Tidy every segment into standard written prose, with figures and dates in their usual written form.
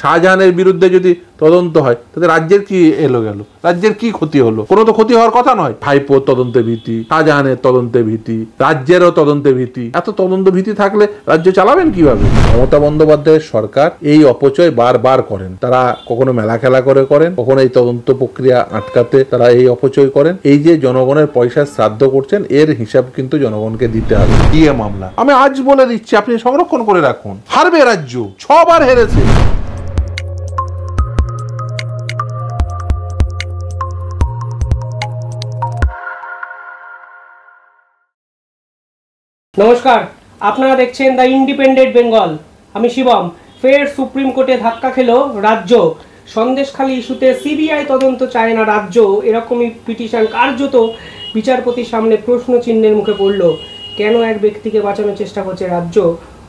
শাহজাহানের বিরুদ্ধে যদি তদন্ত হয় তাতে রাজ্যের কি এলো গেল, রাজ্যের কি ক্ষতি হলো? কোনো তো ক্ষতি হওয়ার কথা নয়। ভাইপোর তদন্তে ভীতি, শাহজাহানের তদন্তে ভীতি, রাজ্যেরও তদন্তে ভীতি। এত তদন্ত ভীতি থাকলে রাজ্য চালাবেন কিভাবে? মমতা বন্দ্যোপাধ্যায়ের সরকার এই অপচয় বারবার করেন। তারা কখনো মেলা খেলা করে করেন, কখনো এই তদন্ত প্রক্রিয়া আটকাতে তারা এই অপচয় করেন। এই যে জনগণের পয়সা শ্রাদ্ধ করছেন, এর হিসাব কিন্তু জনগণকে দিতে হবে। ডিএ মামলা আমি আজ বলে দিচ্ছি, আপনি সংরক্ষণ করে রাখুন। হারবে রাজ্য, 6 বার হেরেছে। নমস্কার, আপনারা দেখছেন দ্য ইন্ডিপেন্ডেন্ট বেঙ্গল। আমি শিবম। ফের সুপ্রিম কোর্টে ধাক্কা খেল রাজ্য। সন্দেশখালী ইস্যুতে সিবিআই তদন্ত চায় না রাজ্য, এরকমই পিটিশন কার্যত বিচারপতির সামনে প্রশ্ন চিহ্নের মুখে পড়ল। কেন এক ব্যক্তিকে বাঁচানোর চেষ্টা করছে রাজ্য,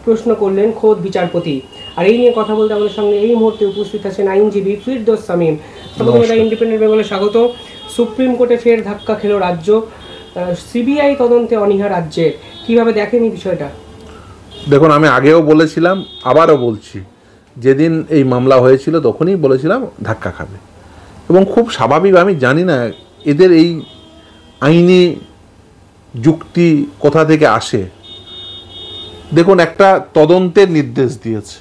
প্রশ্ন করলেন খোদ বিচারপতি। আর এই নিয়ে কথা বলতে আমাদের সঙ্গে এই মুহূর্তে উপস্থিত আছেন আইনজীবী ফিরদৌস শামীম। দ্য ইন্ডিপেন্ডেন্ট বেঙ্গলে স্বাগত। সুপ্রিম কোর্টে ফের ধাক্কা খেল রাজ্য, সিবিআই তদন্তে অনীহা রাজ্যের, কিভাবে দেখেন এই বিষয়টা? দেখুন, আমি আগেও বলেছিলাম, আবারও বলছি, যেদিন এই মামলা হয়েছিল তখনই বলেছিলাম ধাক্কা খাবে। এবং খুব স্বাভাবিক, আমি জানি না এদের এই আইনি যুক্তি কোথা থেকে আসে। দেখুন, একটা তদন্তের নির্দেশ দিয়েছে,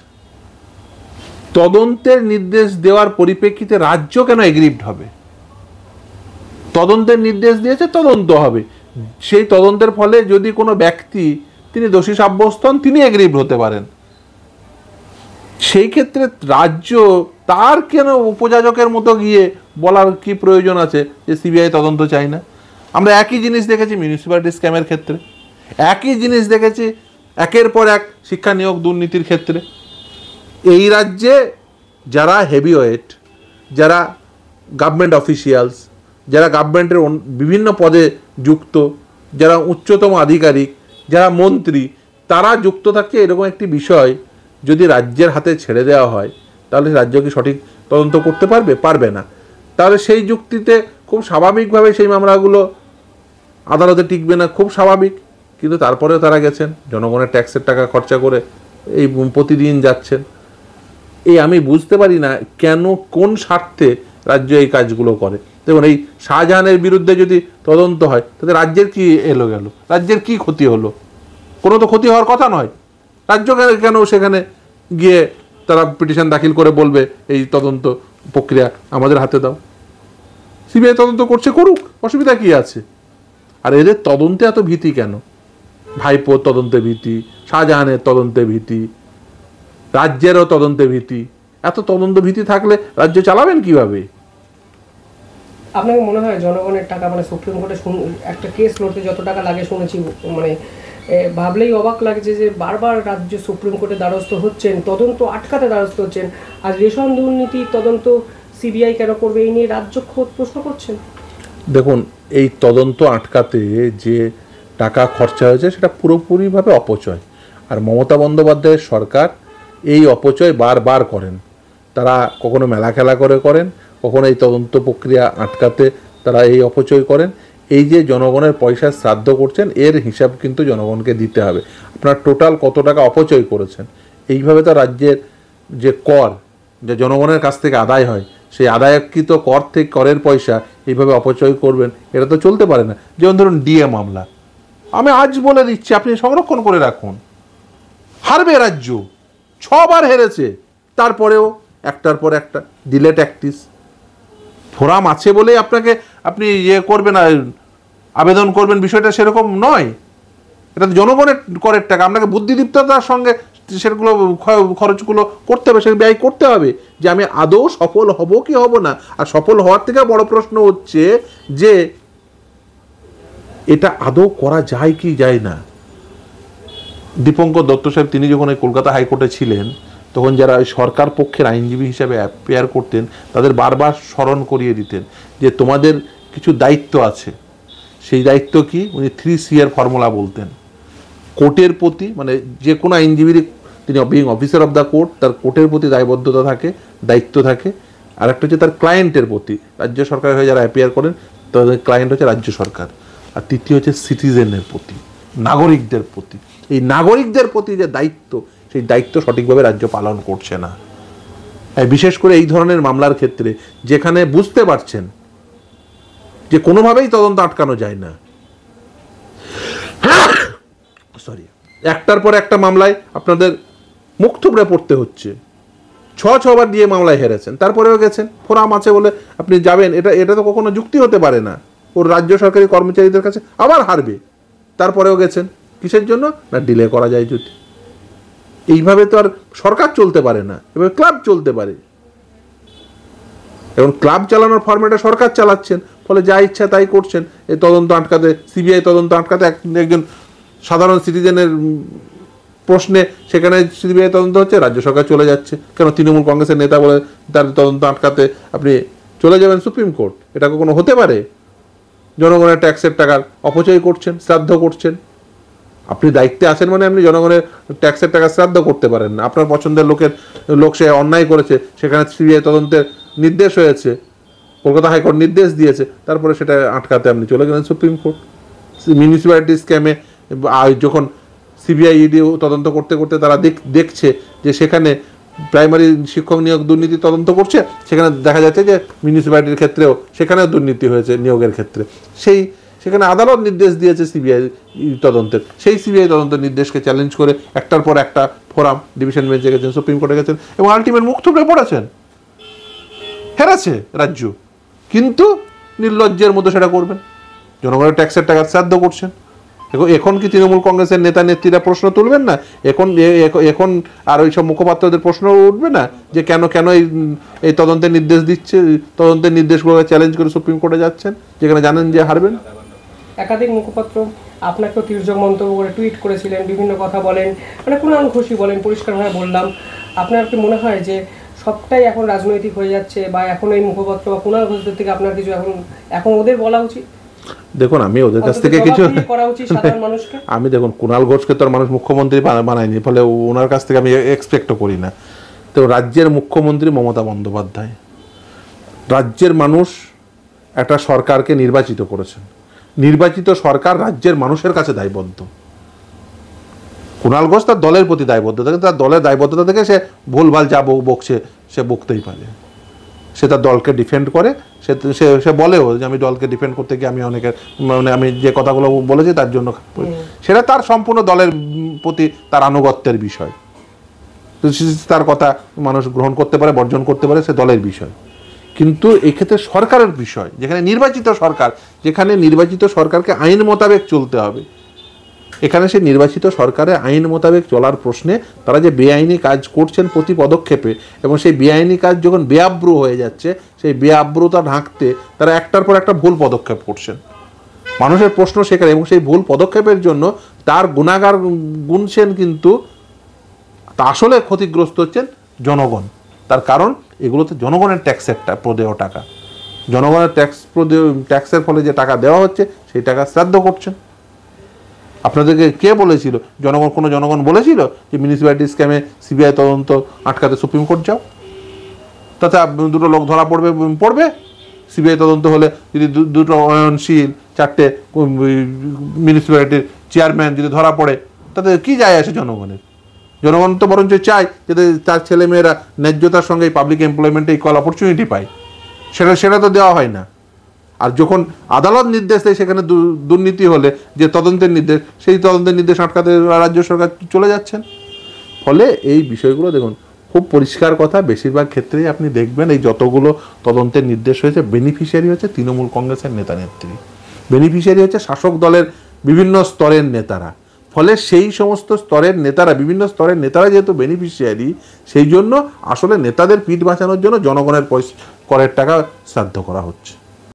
তদন্তের নির্দেশ দেওয়ার পরিপ্রেক্ষিতে রাজ্য কেন এগ্রিভড হবে? তদন্তের নির্দেশ দিয়েছে, তদন্ত হবে। সেই তদন্তের ফলে যদি কোনো ব্যক্তি তিনি দোষী সাব্যস্ত হন, তিনি এগ্রিভড হতে পারেন। সেই ক্ষেত্রে রাজ্য তার কেন উপযাজকের মতো গিয়ে বলার কি প্রয়োজন আছে যে সিবিআই তদন্ত চাই না? আমরা একই জিনিস দেখেছি মিউনিসিপ্যালিটি স্ক্যামের ক্ষেত্রে, একই জিনিস দেখেছি একের পর এক শিক্ষা নিয়োগ দুর্নীতির ক্ষেত্রে। এই রাজ্যে যারা হেভিওয়েট, যারা গভর্নমেন্ট অফিসিয়ালস, যারা গভর্নমেন্টের বিভিন্ন পদে যুক্ত, যারা উচ্চতম আধিকারিক, যারা মন্ত্রী, তারা যুক্ত থাকছে এরকম একটি বিষয় যদি রাজ্যের হাতে ছেড়ে দেওয়া হয়, তাহলে রাজ্য কি সঠিক তদন্ত করতে পারবে? পারবে না। তাহলে সেই যুক্তিতে খুব স্বাভাবিকভাবে সেই মামলাগুলো আদালতে টিকবে না, খুব স্বাভাবিক। কিন্তু তারপরেও তারা গেছেন, জনগণের ট্যাক্সের টাকা খরচা করে এই প্রতিদিন যাচ্ছেন। এই আমি বুঝতে পারি না কেন, কোন স্বার্থে রাজ্য এই কাজগুলো করে। দেখুন, এই শাহজাহানের বিরুদ্ধে যদি তদন্ত হয় তাতে রাজ্যের কি এলো গেল, রাজ্যের কি ক্ষতি হলো? কোনো তো ক্ষতি হওয়ার কথা নয়। রাজ্য কেন সেখানে গিয়ে তারা পিটিশন দাখিল করে বলবে এই তদন্ত প্রক্রিয়া আমাদের হাতে দাও? সিবিআই তদন্ত করছে, করুক, অসুবিধা কি আছে? আর এদের তদন্তে এত ভীতি কেন? ভাইপোর তদন্তে ভীতি, শাহজাহানের তদন্তে ভীতি, রাজ্যেরও তদন্তে ভীতি। এত তদন্ত ভীতি থাকলে রাজ্য চালাবেন কিভাবে? আপনাকে মনে হয় জনগণের টাকা, মানে সুপ্রিম কোর্টে একটা কেস লড়তে যত টাকা লাগে শুনেছি, মানে ভাবলেই অবাক লাগছে যে বারবার রাজ্য সুপ্রিম কোর্টে দ্বারস্থ হচ্ছেন, তদন্ত আটকাতে দ্বারস্থ হচ্ছেন। আর রেশন দুর্নীতি তদন্ত সিবিআই কেন করবে, এই নিয়ে রাজ্য খোদ প্রশ্ন করছেন। দেখুন, এই তদন্ত আটকাতে যে টাকা খরচা হয়েছে সেটা পুরোপুরিভাবে অপচয়। আর মমতা বন্দ্যোপাধ্যায়ের সরকার এই অপচয় বারবার করেন। তারা কখনো মেলা খেলা করে করেন, কখনো এই তদন্ত প্রক্রিয়া আটকাতে তারা এই অপচয় করেন। এই যে জনগণের পয়সা শ্রাদ্ধ করছেন, এর হিসাব কিন্তু জনগণকে দিতে হবে। আপনার টোটাল কত টাকা অপচয় করেছেন। এইভাবে তো রাজ্যের যে কর, যে জনগণের কাছ থেকে আদায় হয়, সেই আদায়কৃত কর থেকে করের পয়সা এইভাবে অপচয় করবেন, এটা তো চলতে পারে না। যেমন ধরুন ডিএ মামলা, আমি আজ বলে দিচ্ছি, আপনি সংরক্ষণ করে রাখুন। হারবে রাজ্য, 6 বার হেরেছে। তারপরেও একটার পর একটা ডিলে ট্যাকটিস। ফোরাম আছে বলেই আপনি করবেন, আবেদন করবেন, বিষয়টা সেরকম নয়। এটা তো জনগণের করের টাকা। আপনাকে বুদ্ধিদীপ্ততার সঙ্গে সেগুলো খরচগুলো করতে হবে, সে ব্যয় করতে হবে যে আমি আদৌ সফল হব কি হব না। আর সফল হওয়ার থেকে বড় প্রশ্ন হচ্ছে যে এটা আদৌ করা যায় কি যায় না। দীপঙ্কর দত্ত সাহেব তিনি যখন এই কলকাতা হাইকোর্টে ছিলেন, তখন যারা সরকার পক্ষের আইনজীবী হিসেবে অ্যাপিয়ার করতেন তাদের বারবার স্মরণ করিয়ে দিতেন যে তোমাদের কিছু দায়িত্ব আছে। সেই দায়িত্ব কি? উনি 3C ফর্মুলা বলতেন। কোর্টের প্রতি, মানে যে কোনো আইনজীবীর, তিনি being officer of the court, তার কোর্টের প্রতি দায়বদ্ধতা থাকে, দায়িত্ব থাকে। আর একটা হচ্ছে তার ক্লায়েন্টের প্রতি, রাজ্য সরকারের হয়ে যারা অ্যাপিয়ার করেন তাদের ক্লায়েন্ট হচ্ছে রাজ্য সরকার। আর তৃতীয় হচ্ছে সিটিজেনের প্রতি, নাগরিকদের প্রতি। এই নাগরিকদের প্রতি যে দায়িত্ব, সেই দায়িত্ব সঠিকভাবে রাজ্য পালন করছে না। বিশেষ করে এই ধরনের মামলার ক্ষেত্রে যেখানে বুঝতে পারছেন যে কোনোভাবেই তদন্ত আটকানো যায় না, সরি, একটার পর একটা মামলায় আপনাদের মুখ থুবড়ে পড়তে হচ্ছে। 6বার দিয়ে মামলায় হেরেছেন, তারপরেও গেছেন, ফোরাম আছে বলে আপনি যাবেন, এটা তো কখনো যুক্তি হতে পারে না। ওর রাজ্য সরকারি কর্মচারীদের কাছে আবার হারবে, তারপরেও গেছেন। কিসের জন্য? না ডিলে করা যায় যদি। এইভাবে তো আর সরকার চলতে পারে না, এভাবে ক্লাব চলতে পারে। এবং ক্লাব চালানোর ফরম্যাটে সরকার চালাচ্ছেন, ফলে যা ইচ্ছা তাই করছেন। এই তদন্ত আটকাতে, সিবিআই তদন্ত আটকাতে একজন সাধারণ সিটিজেনের প্রশ্নে সেখানে সিবিআই তদন্ত হচ্ছে, রাজ্য সরকার চলে যাচ্ছে। কেন? তৃণমূল কংগ্রেসের নেতা বলে তার তদন্ত আটকাতে আপনি চলে যাবেন সুপ্রিম কোর্ট? এটা কখনো হতে পারে? জনগণের ট্যাক্সের টাকার অপচয় করছেন, শ্রাদ্ধ করছেন। আপনি দায়িত্বে আছেন মানে আপনি জনগণের ট্যাক্সের টাকা শ্রাদ্ধ করতে পারেন না। আপনার পছন্দের লোক সে অন্যায় করেছে, সেখানে সিবিআই তদন্তের নির্দেশ হয়েছে, কলকাতা হাইকোর্ট নির্দেশ দিয়েছে, তারপরে সেটা আটকাতে আপনি চলে গেলেন সুপ্রিম কোর্ট। মিউনিসিপ্যালিটি স্ক্যামে যখন সিবিআই ইডি তদন্ত করতে করতে তারা দেখছে যে সেখানে প্রাইমারি শিক্ষক নিয়োগ দুর্নীতি তদন্ত করছে, সেখানে দেখা যাচ্ছে যে মিউনিসিপ্যালিটির ক্ষেত্রেও সেখানেও দুর্নীতি হয়েছে নিয়োগের ক্ষেত্রে। সেখানে আদালত নির্দেশ দিয়েছে সিবিআই তদন্তের, সেই সিবিআই তদন্তের নির্দেশকে চ্যালেঞ্জ করে একটার পর একটা ফোরাম, ডিভিশন বেঞ্চে গেছেন, সুপ্রিম কোর্টে গেছেন, এবং আলটিমেট মুখ থুবড়ে পড়েছেন। হেরেছে রাজ্য, কিন্তু নির্লজ্জের মতো সেটা করবেন। জনগণের ট্যাক্সের টাকা শ্রাদ্ধ করছেন। এখন কি তৃণমূল কংগ্রেসের নেতা নেত্রীরা প্রশ্ন তুলবেন না? এখন আর ওই সব মুখপাত্রদের প্রশ্ন উঠবে না যে কেন এই তদন্তের নির্দেশ দিচ্ছে, তদন্তের নির্দেশগুলো চ্যালেঞ্জ করে সুপ্রিম কোর্টে যাচ্ছেন, যেখানে জানেন যে হারবেন? একাধিক মুখপাত্র আপনাকেও তির্যক মন্তব্য করে টুইট করেছিলেন, বিভিন্ন কথা বলেন, মানে কুণাল ঘোষই বলেন, পরিষ্কারভাবে বললাম। আপনার কি মনে হয় যে সবটাই এখন রাজনৈতিক হয়ে যাচ্ছে, বা এখন এই মুখপাত্র বা কুণাল ঘোষদের থেকে আপনার কিছু এখন ওদের বলা উচিত? দেখুন, আমি ওদের কাছ থেকে কিছু আমি দেখুন, কুণাল ঘোষকে তো মানুষ মুখ্যমন্ত্রী বানায়নি, ফলে ওনার কাছ থেকে আমি এক্সপেক্টও করি না। তো রাজ্যের মুখ্যমন্ত্রী মমতা বন্দ্যোপাধ্যায়, রাজ্যের মানুষ একটা সরকারকে নির্বাচিত করেছেন। নির্বাচিত সরকার রাজ্যের মানুষের কাছে দায়বদ্ধ। কুণাল ঘোষ তার দলের প্রতি দায়বদ্ধ থাকে, তার দলের দায়বদ্ধতা থেকে সে ভুলভাল যা বকছে সে বকতেই পারে। সে তার দলকে ডিফেন্ড করে, সে বলেও যে আমি দলকে ডিফেন্ড করতে গিয়ে আমি আমি যে কথাগুলো বলেছি তার জন্য, সেটা তার সম্পূর্ণ দলের প্রতি তার আনুগত্যের বিষয়। তার কথা মানুষ গ্রহণ করতে পারে, বর্জন করতে পারে, সে দলের বিষয়। কিন্তু এক্ষেত্রে সরকারের বিষয়, যেখানে নির্বাচিত সরকার, যেখানে নির্বাচিত সরকারকে আইন মোতাবেক চলতে হবে, এখানে সে নির্বাচিত সরকারে আইন মোতাবেক চলার প্রশ্নে তারা যে বেআইনি কাজ করছেন প্রতি পদক্ষেপে, এবং সেই বেআইনি কাজ যখন বেআব্রু হয়ে যাচ্ছে, সেই বেআব্রুতা ঢাকতে তারা একটার পর একটা ভুল পদক্ষেপ করছেন। মানুষের প্রশ্ন সেখানে, এবং সেই ভুল পদক্ষেপের জন্য তার গুণাগার গুনছেন, কিন্তু তা আসলে ক্ষতিগ্রস্ত হচ্ছেন জনগণ। তার কারণ এগুলোতে জনগণের ট্যাক্সের প্রদেয় টাকা, জনগণের ট্যাক্সের ফলে যে টাকা দেওয়া হচ্ছে সেই টাকা শ্রাদ্ধ করছেন। আপনাদেরকে কে বলেছিল? জনগণ বলেছিল যে মিউনিসিপ্যালিটি স্ক্যামে সিবিআই তদন্ত আটকাতে সুপ্রিম কোর্ট যাও? তাতে দুটো লোক ধরা পড়বে। সিবিআই তদন্ত হলে যদি দুটো অয়নশীল 4টে মিউনিসিপ্যালিটির চেয়ারম্যান যদি ধরা পড়ে, তাতে কি যায় আসে জনগণের? জনগণ তো বরঞ্চ চায় যাতে তার ছেলেমেয়েরা ন্যায্যতার সঙ্গে পাবলিক এমপ্লয়মেন্টে ইকুয়াল অপরচুনিটি পায়। সেটা তো দেওয়া হয় না। আর যখন আদালত নির্দেশ দেয় সেখানে দুর্নীতি হলে যে তদন্তের নির্দেশ, সেই তদন্তের নির্দেশ আটকাতে রাজ্য সরকার চলে যাচ্ছেন। ফলে এই বিষয়গুলো দেখুন, খুব পরিষ্কার কথা, বেশিরভাগ ক্ষেত্রেই আপনি দেখবেন এই যতগুলো তদন্তের নির্দেশ হয়েছে, বেনিফিশিয়ারি হচ্ছে তৃণমূল কংগ্রেসের নেতা নেত্রী, বেনিফিশিয়ারি হচ্ছে শাসক দলের বিভিন্ন স্তরের নেতারা। ফলে সেই সমস্ত স্তরের নেতারা, বিভিন্ন স্তরের নেতারা যেহেতু বেনিফিশিয়ারি, সেই জন্য আসলে নেতাদের পিঠ বাঁচানোর জন্য জনগণের করের টাকা শ্রাদ্ধ করা হচ্ছে।